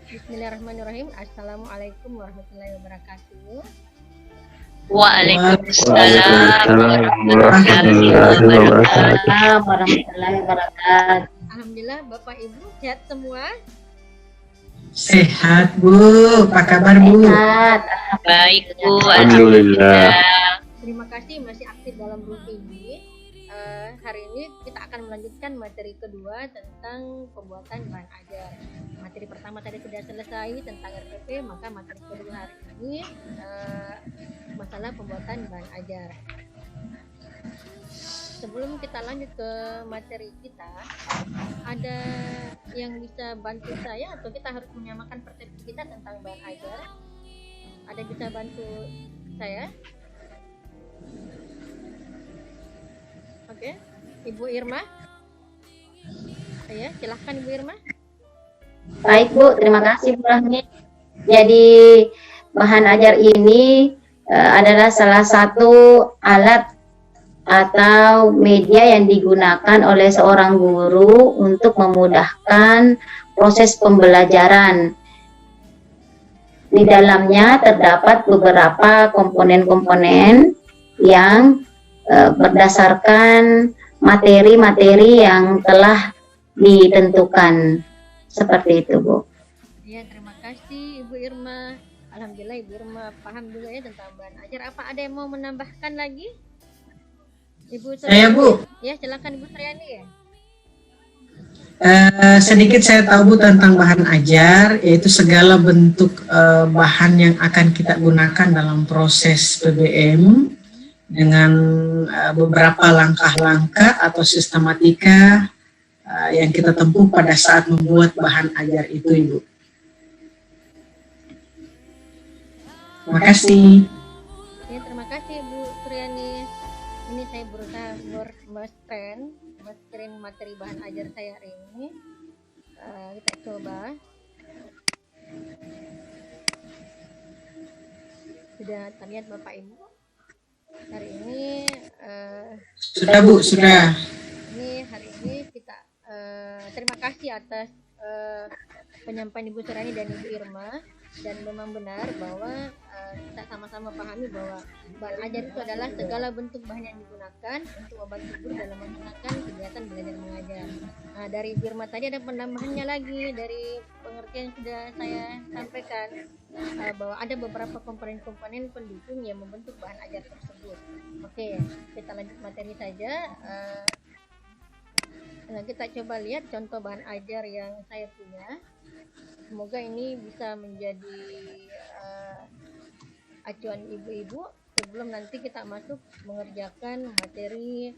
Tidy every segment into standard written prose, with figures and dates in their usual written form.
Bismillahirrahmanirrahim. Assalamualaikum warahmatullahi wabarakatuh. Waalaikumsalam Waalaikumsalam warahmatullahi warahmatullahi wabarakatuh. warahmatullahi wabarakatuh. Alhamdulillah, Bapak Ibu sehat semua. Sehat Bu, apa kabar Bu? Sehat. Baik Bu, Alhamdulillah. Terima kasih masih aktif dalam grup ini. Hari ini kita akan melanjutkan materi kedua tentang pembuatan bahan ajar. Materi pertama tadi sudah selesai tentang RPP, maka materi kedua hari ini masalah pembuatan bahan ajar. Sebelum kita lanjut ke materi kita, ada yang bisa bantu saya atau kita harus menyamakan persepsi kita tentang bahan ajar? Ada yang bisa bantu saya? Oke, Ibu Irma. Ya, silahkan Ibu Irma. Baik Bu, terima kasih Bu Rahmi. Jadi bahan ajar ini adalah salah satu alat atau media yang digunakan oleh seorang guru untuk memudahkan proses pembelajaran. Di dalamnya terdapat beberapa komponen-komponen yang berdasarkan materi-materi yang telah ditentukan. Seperti itu Bu. Ya, terima kasih Ibu Irma. Alhamdulillah Ibu Irma paham juga ya tentang bahan ajar. Apa ada yang mau menambahkan lagi? Ibu Suryani. Saya Bu, Ya, silakan Ibu Suryani ya. sedikit saya tahu Bu tentang bahan ajar, yaitu segala bentuk bahan yang akan kita gunakan dalam proses PBM dengan beberapa langkah-langkah atau sistematika yang kita tempuh pada saat membuat bahan ajar itu Ibu. Terima kasih. Ya, terima kasih Bu Suryani. Ini saya berusaha men-screen materi bahan ajar saya hari ini. Kita coba. Sudah terlihat Bapak Ibu? Hari ini Sudah Bu, sudah. hari ini kita terima kasih atas penyampaian Ibu Suryani dan Ibu Irma, dan memang benar bahwa kita sama-sama pahami bahwa bahan ajar itu adalah segala bentuk bahan yang digunakan untuk membantu guru dalam melaksanakan kegiatan belajar mengajar. Nah, dari Ibu Irma tadi ada penambahannya lagi dari pengertian yang sudah saya sampaikan, bahwa ada beberapa komponen-komponen pendukung yang membentuk bahan ajar tersebut. Oke, kita lanjut materi saja. Nah, kita coba lihat contoh bahan ajar yang saya punya. Semoga ini bisa menjadi acuan ibu-ibu sebelum nanti kita masuk mengerjakan materi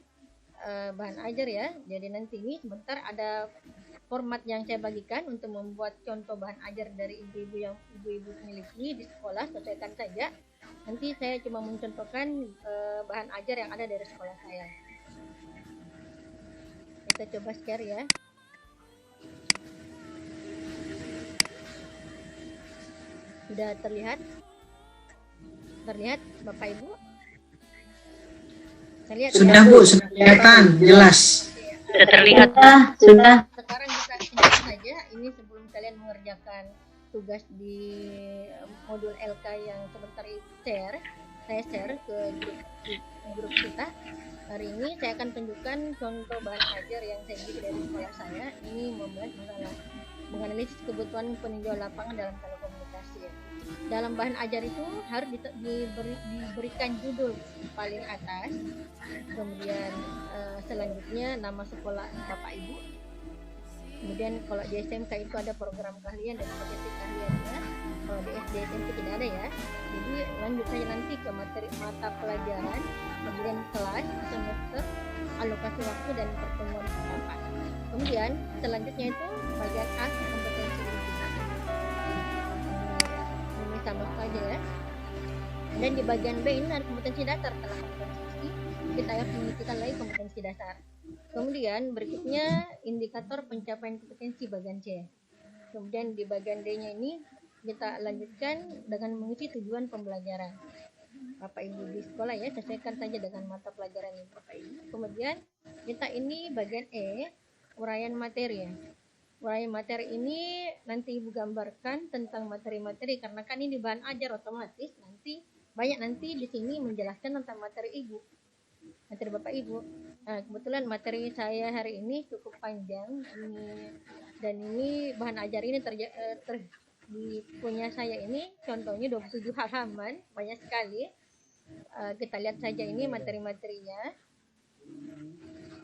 bahan ajar ya. Jadi nanti ini sebentar ada format yang saya bagikan untuk membuat contoh bahan ajar dari ibu-ibu yang ibu-ibu miliki di sekolah, sesuaikan saja. Nanti saya cuma mencontohkan bahan ajar yang ada dari sekolah saya. Kita coba share ya. Sudah terlihat? Terlihat Bapak Ibu? Terlihat Sudah ya? Bu, sudah kelihatan, jelas. sudah terlihat. Sudah. Sekarang kita simpan saja ini sebelum kalian mengerjakan tugas di modul LK yang sebentar share. Saya share ke grup kita. Hari ini saya akan tunjukkan contoh bahan ajar yang saya beli dari sekolah saya. Ini membahas masalah menganalisis kebutuhan peninjau lapangan dalam telekomunikasi. Dalam bahan ajar itu harus diberikan judul paling atas, kemudian selanjutnya nama sekolah Bapak Ibu, kemudian kalau di SMK itu ada program keahlian dan potensi keahliannya, kalau di SD SMP tidak ada ya. Jadi lanjut saja nanti ke materi mata pelajaran, kemudian kelas, semester, alokasi waktu, dan pertemuan pendapat. Kemudian selanjutnya itu bagian A, kompetensi inti. Ini sama saja ya. Dan di bagian B ini ada kompetensi dasar. Setelah kompetensi kita harus menunjukkan lagi kompetensi dasar. Kemudian berikutnya indikator pencapaian kompetensi bagian C. Kemudian di bagian D-nya ini kita lanjutkan dengan mengisi tujuan pembelajaran. Bapak Ibu di sekolah ya, sesuaikan saja dengan mata pelajaran ini Bapak Ibu. Kemudian kita ini bagian E, uraian materi ya. Mulai materi ini nanti Ibu gambarkan tentang materi-materi, karena kan ini bahan ajar otomatis nanti banyak nanti di sini menjelaskan tentang materi Ibu, materi Bapak Ibu. Nah, kebetulan materi saya hari ini cukup panjang dan ini bahan ajar ini di punya saya ini contohnya 27 halaman, banyak sekali. Kita lihat saja ini materi-materinya.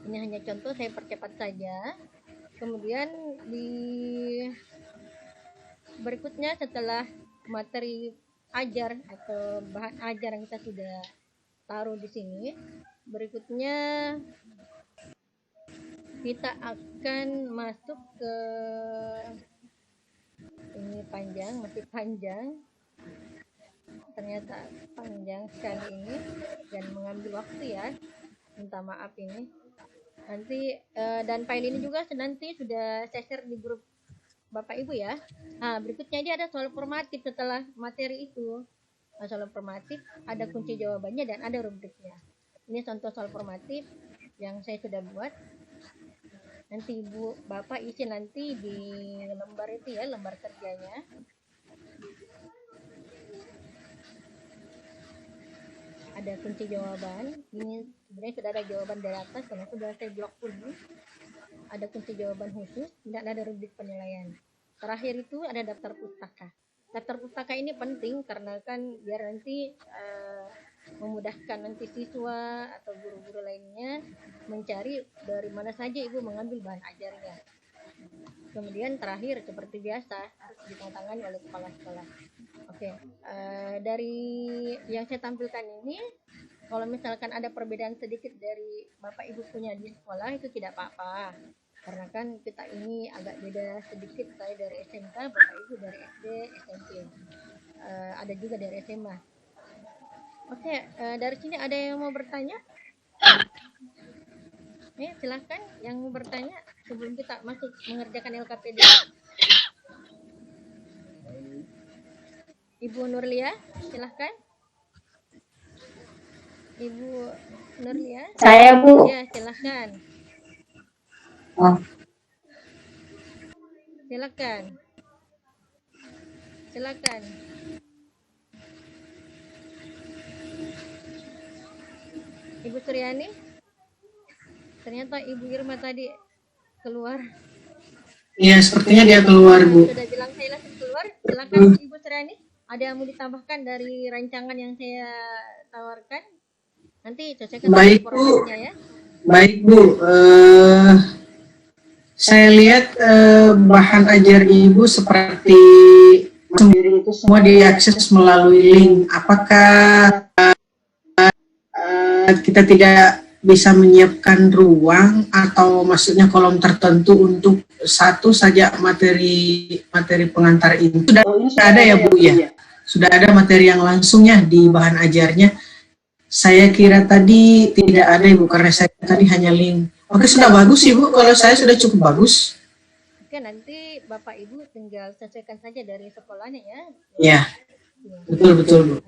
Ini hanya contoh, saya percepat saja. Kemudian di berikutnya setelah materi ajar atau bahan ajar yang kita sudah taruh di sini, berikutnya kita akan masuk ke ini panjang, masih panjang. Ternyata panjang sekali ini dan mengambil waktu ya. Minta maaf ini. Nanti dan file ini juga nanti sudah saya share di grup Bapak Ibu ya. Nah, berikutnya ini ada soal formatif setelah materi itu. Nah, soal formatif ada kunci jawabannya dan ada rubriknya. Ini contoh soal formatif yang saya sudah buat. Nanti Ibu Bapak isi nanti di lembar itu ya, lembar kerjanya. Ada kunci jawaban. Ini sebenarnya sudah ada jawaban dari atas karena sudah saya blok kuning. Ada kunci jawaban khusus, tidak ada rubrik penilaian. Terakhir itu ada daftar pustaka. Daftar pustaka ini penting karena kan biar nanti memudahkan nanti siswa atau guru-guru lainnya mencari dari mana saja Ibu mengambil bahan ajarnya. Kemudian terakhir seperti biasa harus ditandatangani oleh kepala sekolah. Oke, dari yang saya tampilkan ini, kalau misalkan ada perbedaan sedikit dari Bapak Ibu punya di sekolah itu tidak apa-apa, karena kan kita ini agak beda sedikit, saya dari SMK, Bapak Ibu dari SD, SMP, ada juga dari SMA. Oke, dari sini ada yang mau bertanya? Silahkan yang mau bertanya sebelum kita masuk mengerjakan LKPD. Ibu Nurlia, silahkan. Ibu Nurlia. Saya, Bu. Ya, silahkan. Oh, Silakan. Silakan. Ibu Suryani. Ternyata Ibu Irma tadi keluar. Iya, sepertinya dia keluar, Bu. Sudah bilang saya langsung keluar. Silakan Ibu Suryani. Ada yang mau ditambahkan dari rancangan yang saya tawarkan? Nanti sesuaikan Baik, Bu. prosesnya ya. Baik, Bu. Saya lihat bahan ajar Ibu seperti sendiri itu semua diakses melalui link. Apakah kita tidak bisa menyiapkan ruang atau maksudnya kolom tertentu untuk satu saja materi pengantar ini? Sudah ada ya, Bu ya? Sudah ada materi yang langsungnya di bahan ajarnya. Saya kira tadi tidak ada, Ibu, karena saya tadi hanya link. Oke, sudah bagus, Ibu. Kalau saya sudah cukup bagus. Oke, nanti Bapak Ibu tinggal sesuaikan saja dari sekolahnya ya. Ya, betul, Bu.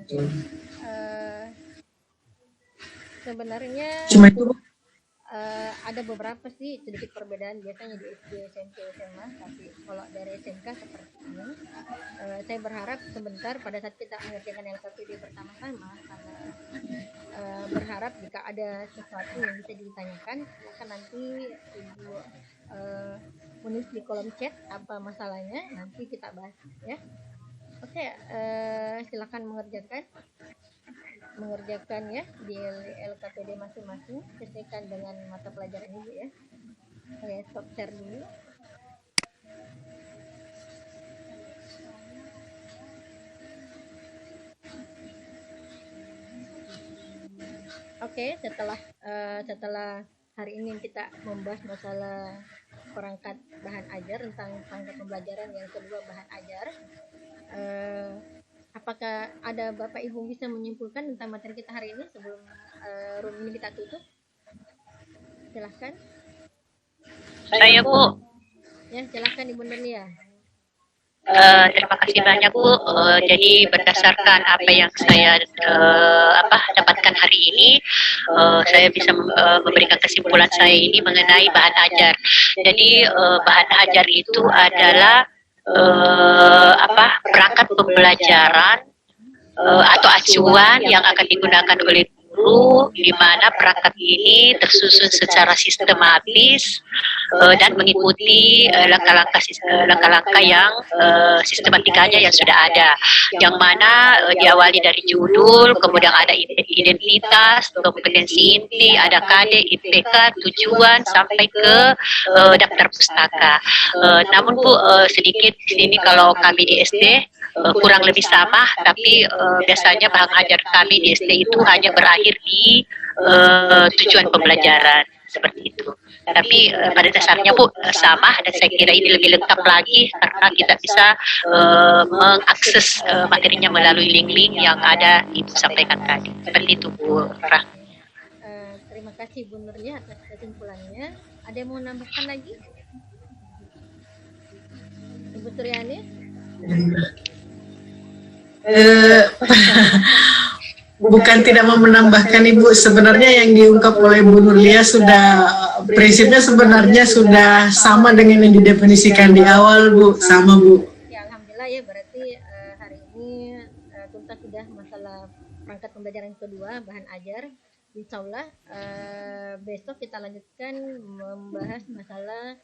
Sebenarnya Cuma itu, Bu. ada beberapa sih sedikit perbedaan biasanya di SD, SMP, SMA, tapi kalau dari SMK seperti ini, saya berharap sebentar pada saat kita mengerjakan LKPD bersama-sama, karena berharap jika ada sesuatu yang bisa ditanyakan, silakan nanti Ibu menulis di kolom chat apa masalahnya, nanti kita bahas ya. Oke, silakan mengerjakan ya di LKPD masing-masing sesuaikan dengan mata pelajaran Ibu ya. Saya stop share dulu. Oke, setelah hari ini kita membahas masalah perangkat bahan ajar tentang perangkat pembelajaran yang kedua bahan ajar. Apakah ada Bapak Ibu bisa menyimpulkan tentang materi kita hari ini sebelum room ini kita tutup? Silahkan. Saya, Bu. Ya, silahkan Ibu Nurlia. Terima kasih banyak Bu. Jadi berdasarkan apa yang saya dapatkan hari ini, saya bisa memberikan kesimpulan saya ini mengenai bahan ajar. Jadi bahan ajar itu adalah perangkat pembelajaran atau acuan yang akan digunakan oleh guru, di mana perangkat ini tersusun secara sistematis dan mengikuti langkah-langkah yang sistematikanya yang sudah ada, yang mana diawali dari judul, kemudian ada identitas, kompetensi inti, ada KD, IPK, tujuan sampai ke daftar pustaka. Namun Bu, sedikit di sini kalau kami di SD kurang lebih sama, tapi biasanya bahan ajar kami di SD itu hanya berakhir di tujuan pembelajaran seperti itu. Tapi pada dasarnya Bu sama, dan saya kira ini lebih lengkap lagi karena kita bisa mengakses materinya melalui link-link yang ada Ibu sampaikan tadi. Seperti itu Bu Rah. Terima kasih Bu Nurlia atas kesimpulannya. Ada yang mau nambahkan lagi? Ibu Suryani? Bukan tidak mau menambahkan Ibu, sebenarnya yang diungkap oleh Bu Nurlia sudah, prinsipnya sebenarnya sudah sama dengan yang didefinisikan di awal Bu, sama Bu. Ya Alhamdulillah ya, berarti hari ini tuntas sudah masalah perangkat pembelajaran kedua, bahan ajar. Insya Allah besok kita lanjutkan membahas masalah